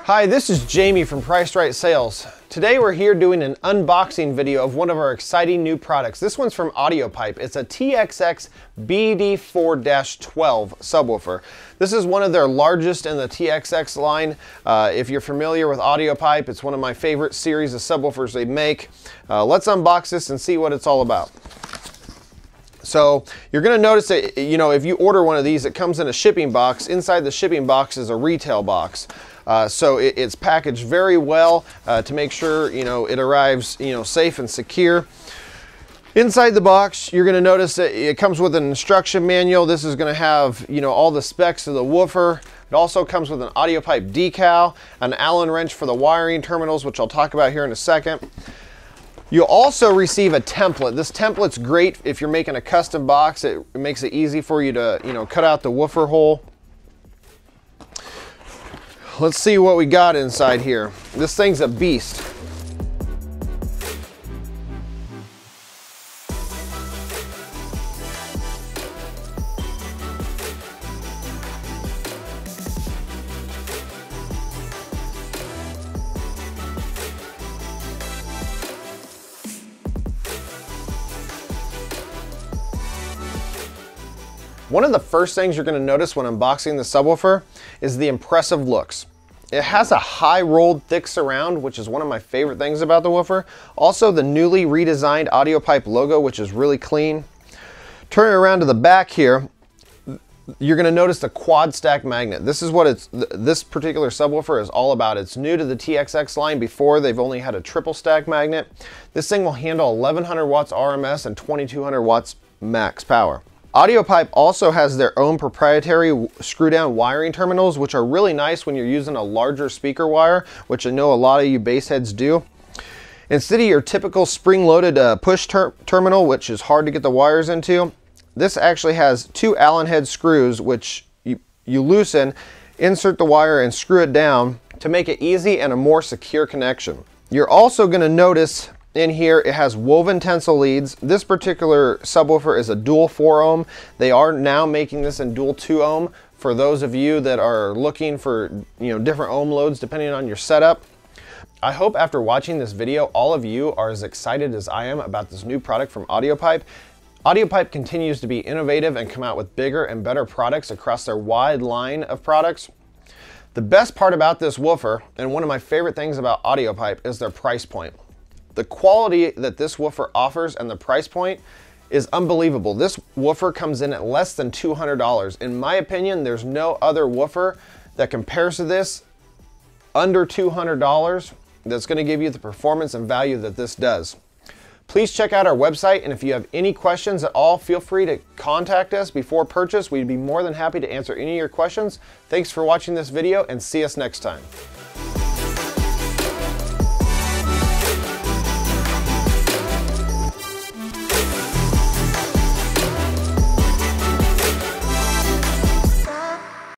Hi, this is Jamie from Priced Right Sales. Today we're here doing an unboxing video of one of our exciting new products. This one's from Audiopipe. It's a TXX-BD4-12 subwoofer. This is one of their largest in the TXX line. If you're familiar with Audiopipe, it's one of my favorite series of subwoofers they make. Let's unbox this and see what it's all about. So you're going to notice that, if you order one of these, it comes in a shipping box. Inside the shipping box is a retail box. So it's packaged very well to make sure, it arrives, safe and secure. Inside the box, you're going to notice that it comes with an instruction manual. This is going to have, all the specs of the woofer. It also comes with an Audiopipe decal, an Allen wrench for the wiring terminals, which I'll talk about here in a second. You'll also receive a template. This template's great if you're making a custom box. It makes it easy for you to, cut out the woofer hole. Let's see what we got inside here. This thing's a beast. One of the first things you're going to notice when unboxing the subwoofer is the impressive looks. It has a high rolled thick surround, which is one of my favorite things about the woofer. Also the newly redesigned Audiopipe logo, which is really clean. Turning around to the back here, you're going to notice the quad stack magnet. This is what this particular subwoofer is all about. It's new to the TXX line. Before, they've only had a triple stack magnet. This thing will handle 1100 watts RMS and 2200 watts max power. Audiopipe also has their own proprietary screw-down wiring terminals, which are really nice when you're using a larger speaker wire, which I know a lot of you bass heads do. Instead of your typical spring-loaded push terminal, which is hard to get the wires into, this actually has two Allen head screws, which you loosen, insert the wire, and screw it down to make it easy and a more secure connection. You're also going to notice in here it has woven tensile leads. This particular subwoofer is a dual 4 ohm. They are now making this in dual 2 ohm for those of you that are looking for different ohm loads depending on your setup. I hope after watching this video all of you are as excited as I am about this new product from Audiopipe. Audiopipe continues to be innovative and come out with bigger and better products across their wide line of products. The best part about this woofer, and one of my favorite things about Audiopipe, is their price point. The quality that this woofer offers and the price point is unbelievable. This woofer comes in at less than $200. In my opinion, there's no other woofer that compares to this under $200 that's going to give you the performance and value that this does. Please check out our website, and if you have any questions at all, feel free to contact us before purchase. We'd be more than happy to answer any of your questions. Thanks for watching this video, and see us next time.